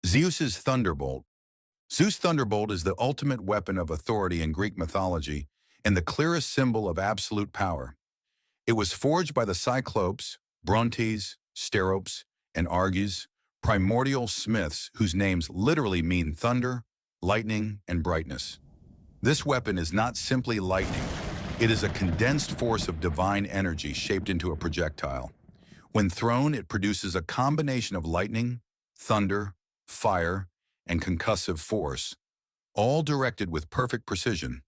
Zeus's thunderbolt. Zeus' thunderbolt is the ultimate weapon of authority in Greek mythology and the clearest symbol of absolute power. It was forged by the Cyclopes, Brontes, Steropes, and Arges, primordial smiths whose names literally mean thunder, lightning, and brightness. This weapon is not simply lightning. It is a condensed force of divine energy shaped into a projectile. When thrown, it produces a combination of lightning, thunder, fire, and concussive force, all directed with perfect precision.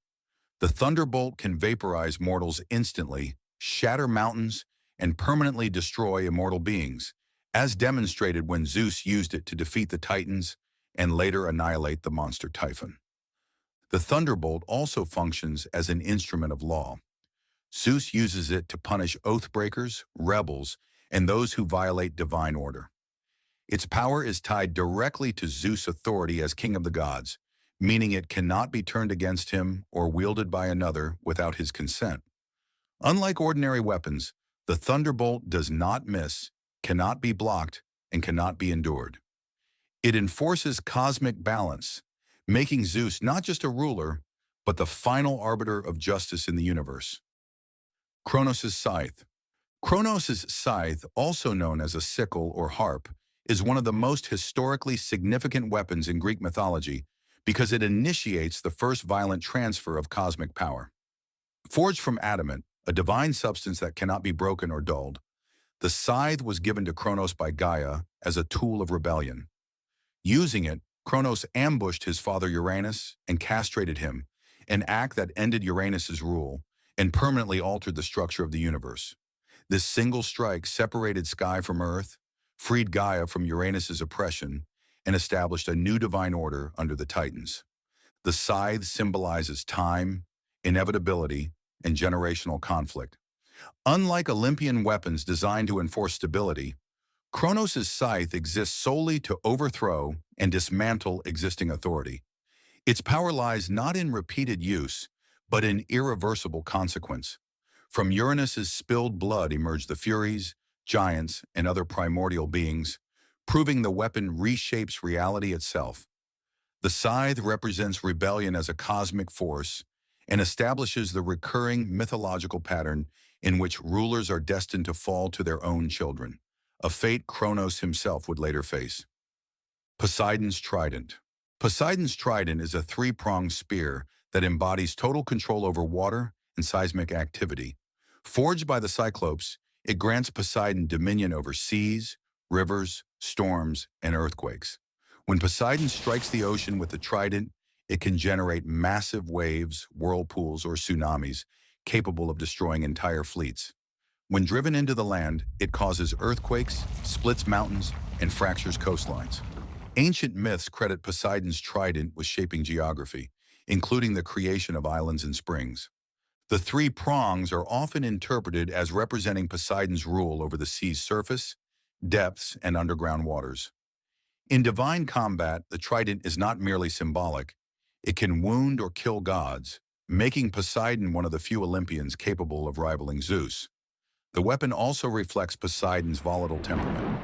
The thunderbolt can vaporize mortals instantly, shatter mountains, and permanently destroy immortal beings, as demonstrated when Zeus used it to defeat the Titans and later annihilate the monster Typhon. The thunderbolt also functions as an instrument of law. Zeus uses it to punish oath-breakers, rebels, and those who violate divine order. Its power is tied directly to Zeus' authority as king of the gods, meaning it cannot be turned against him or wielded by another without his consent. Unlike ordinary weapons, the thunderbolt does not miss, cannot be blocked, and cannot be endured. It enforces cosmic balance, making Zeus not just a ruler, but the final arbiter of justice in the universe. Kronos' scythe. Kronos' scythe, also known as a sickle or harp, is one of the most historically significant weapons in Greek mythology because it initiates the first violent transfer of cosmic power. Forged from adamant, a divine substance that cannot be broken or dulled, the scythe was given to Kronos by Gaia as a tool of rebellion. Using it, Kronos ambushed his father Uranus and castrated him, an act that ended Uranus's rule and permanently altered the structure of the universe. This single strike separated sky from earth, freed Gaia from Uranus's oppression, and established a new divine order under the Titans. The scythe symbolizes time, inevitability, and generational conflict. Unlike Olympian weapons designed to enforce stability, Kronos' scythe exists solely to overthrow and dismantle existing authority. Its power lies not in repeated use, but in irreversible consequence. From Uranus's spilled blood emerged the Furies, giants, and other primordial beings, proving the weapon reshapes reality itself. The scythe represents rebellion as a cosmic force and establishes the recurring mythological pattern in which rulers are destined to fall to their own children, a fate Kronos himself would later face. Poseidon's trident. Poseidon's trident is a three-pronged spear that embodies total control over water and seismic activity. Forged by the Cyclopes, it grants Poseidon dominion over seas, rivers, storms, and earthquakes. When Poseidon strikes the ocean with the trident, it can generate massive waves, whirlpools, or tsunamis, capable of destroying entire fleets. When driven into the land, it causes earthquakes, splits mountains, and fractures coastlines. Ancient myths credit Poseidon's trident with shaping geography, including the creation of islands and springs. The three prongs are often interpreted as representing Poseidon's rule over the sea's surface, depths, and underground waters. In divine combat, the trident is not merely symbolic. It can wound or kill gods, making Poseidon one of the few Olympians capable of rivaling Zeus. The weapon also reflects Poseidon's volatile temperament.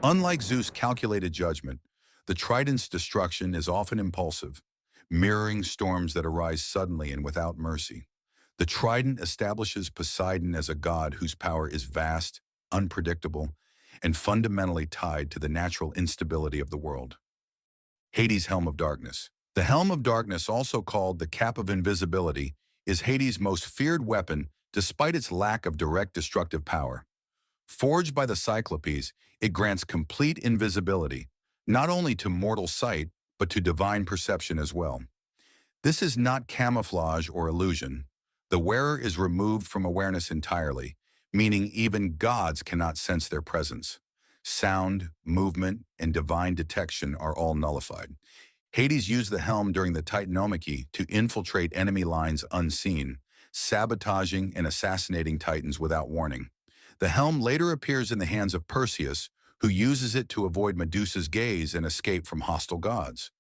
Unlike Zeus' calculated judgment, the trident's destruction is often impulsive, mirroring storms that arise suddenly and without mercy. The trident establishes Poseidon as a god whose power is vast, unpredictable, and fundamentally tied to the natural instability of the world. Hades' Helm of Darkness. The Helm of Darkness, also called the Cap of Invisibility, is Hades' most feared weapon despite its lack of direct destructive power. Forged by the Cyclopes, it grants complete invisibility, not only to mortal sight, but to divine perception as well. This is not camouflage or illusion. The wearer is removed from awareness entirely, meaning even gods cannot sense their presence. Sound, movement, and divine detection are all nullified. Hades used the helm during the Titanomachy to infiltrate enemy lines unseen, sabotaging and assassinating Titans without warning. The helm later appears in the hands of Perseus, who uses it to avoid Medusa's gaze and escape from hostile gods.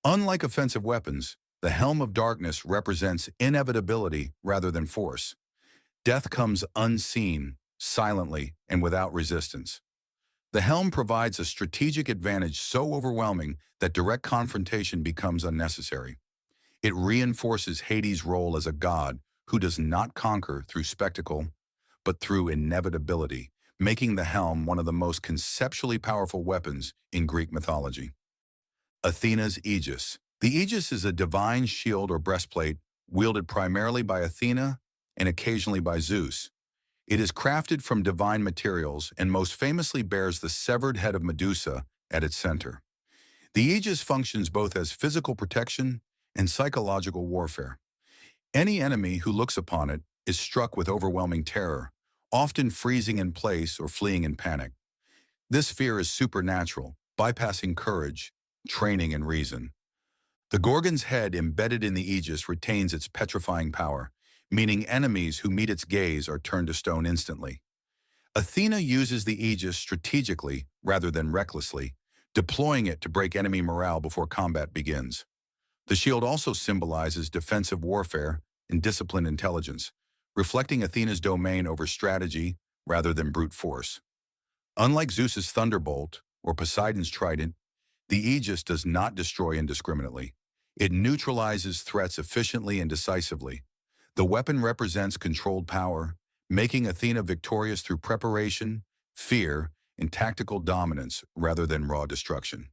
Unlike offensive weapons, the Helm of Darkness represents inevitability rather than force. Death comes unseen, silently, and without resistance. The helm provides a strategic advantage so overwhelming that direct confrontation becomes unnecessary. It reinforces Hades' role as a god who does not conquer through spectacle, but through inevitability, making the helm one of the most conceptually powerful weapons in Greek mythology. Athena's Aegis. The Aegis is a divine shield or breastplate wielded primarily by Athena and occasionally by Zeus. It is crafted from divine materials and most famously bears the severed head of Medusa at its center. The Aegis functions both as physical protection and psychological warfare. Any enemy who looks upon it is struck with overwhelming terror, often freezing in place or fleeing in panic. This fear is supernatural, bypassing courage, training, and reason. The Gorgon's head embedded in the Aegis retains its petrifying power, meaning enemies who meet its gaze are turned to stone instantly. Athena uses the Aegis strategically rather than recklessly, deploying it to break enemy morale before combat begins. The shield also symbolizes defensive warfare and disciplined intelligence, reflecting Athena's domain over strategy rather than brute force. Unlike Zeus's thunderbolt or Poseidon's trident, the Aegis does not destroy indiscriminately. It neutralizes threats efficiently and decisively. The weapon represents controlled power, making Athena victorious through preparation, fear, and tactical dominance rather than raw destruction.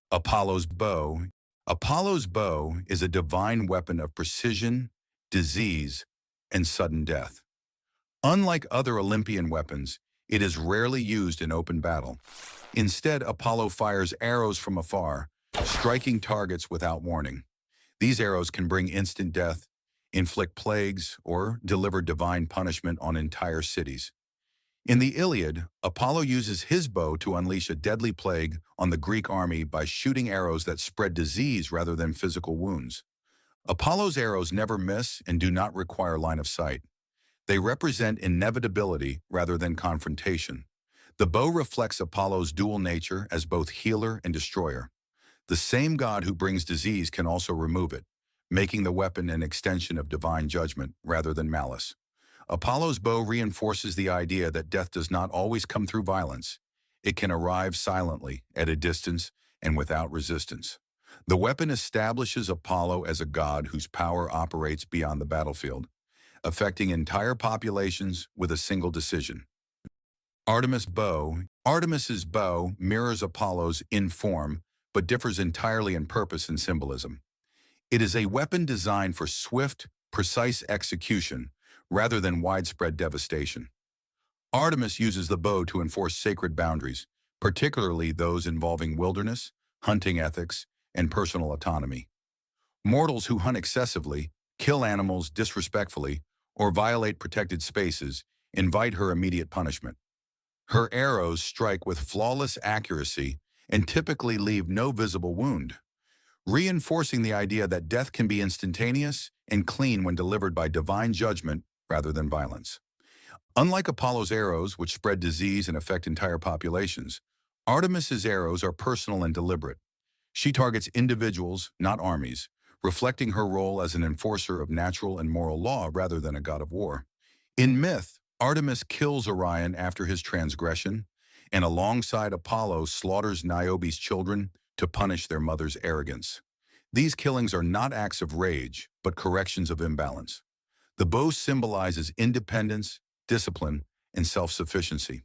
Apollo's bow. Apollo's bow is a divine weapon of precision, disease, and sudden death. Unlike other Olympian weapons, it is rarely used in open battle. Instead, Apollo fires arrows from afar, striking targets without warning. These arrows can bring instant death, inflict plagues, or deliver divine punishment on entire cities. In the Iliad, Apollo uses his bow to unleash a deadly plague on the Greek army by shooting arrows that spread disease rather than physical wounds. Apollo's arrows never miss and do not require line of sight. They represent inevitability rather than confrontation. The bow reflects Apollo's dual nature as both healer and destroyer. The same god who brings disease can also remove it, making the weapon an extension of divine judgment rather than malice. Apollo's bow reinforces the idea that death does not always come through violence. It can arrive silently, at a distance, and without resistance. The weapon establishes Apollo as a god whose power operates beyond the battlefield, affecting entire populations with a single decision. Artemis' bow. Artemis's bow mirrors Apollo's in form, but differs entirely in purpose and symbolism. It is a weapon designed for swift, precise execution, rather than widespread devastation. Artemis uses the bow to enforce sacred boundaries, particularly those involving wilderness, hunting ethics, and personal autonomy. Mortals who hunt excessively, kill animals disrespectfully, or violate protected spaces invite her immediate punishment. Her arrows strike with flawless accuracy and typically leave no visible wound, reinforcing the idea that death can be instantaneous and clean when delivered by divine judgment rather than violence. Unlike Apollo's arrows, which spread disease and affect entire populations, Artemis's arrows are personal and deliberate. She targets individuals, not armies, reflecting her role as an enforcer of natural and moral law rather than a god of war. In myth, Artemis kills Orion after his transgression, and alongside Apollo slaughters Niobe's children to punish their mother's arrogance. These killings are not acts of rage, but corrections of imbalance. The bow symbolizes independence, discipline, and self-sufficiency.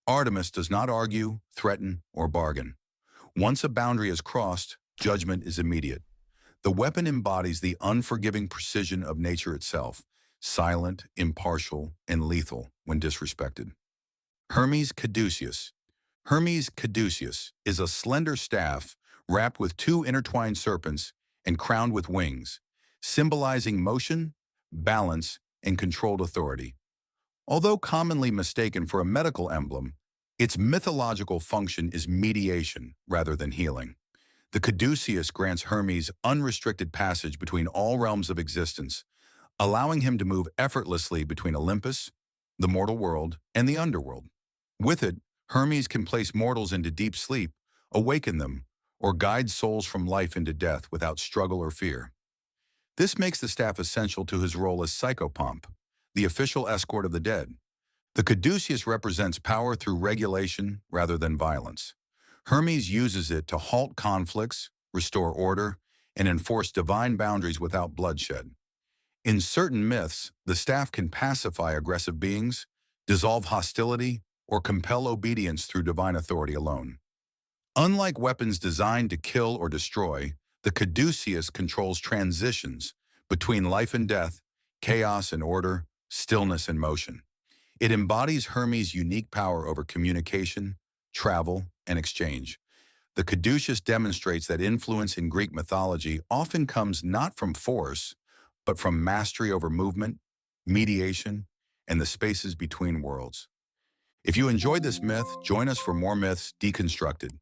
Artemis does not argue, threaten, or bargain. Once a boundary is crossed, judgment is immediate. The weapon embodies the unforgiving precision of nature itself, silent, impartial, and lethal when disrespected. Hermes caduceus. Hermes caduceus is a slender staff wrapped with two intertwined serpents and crowned with wings, symbolizing motion, balance, and controlled authority. Although commonly mistaken for a medical emblem, its mythological function is mediation rather than healing. The caduceus grants Hermes unrestricted passage between all realms of existence, allowing him to move effortlessly between Olympus, the mortal world, and the underworld. With it, Hermes can place mortals into deep sleep, awaken them, or guide souls from life into death without struggle or fear. This makes the staff essential to his role as psychopomp, the official escort of the dead. The caduceus represents power through regulation rather than violence. Hermes uses it to halt conflicts, restore order, and enforce divine boundaries without bloodshed. In certain myths, the staff can pacify aggressive beings, dissolve hostility, or compel obedience through divine authority alone. Unlike weapons designed to kill or destroy, the caduceus controls transitions between life and death, chaos and order, stillness and motion. It embodies Hermes' unique power over communication, travel, and exchange. The caduceus demonstrates that influence in Greek mythology often comes not from force, but from mastery over movement, mediation, and the spaces between worlds. If you enjoyed this myth, join us for more myths deconstructed.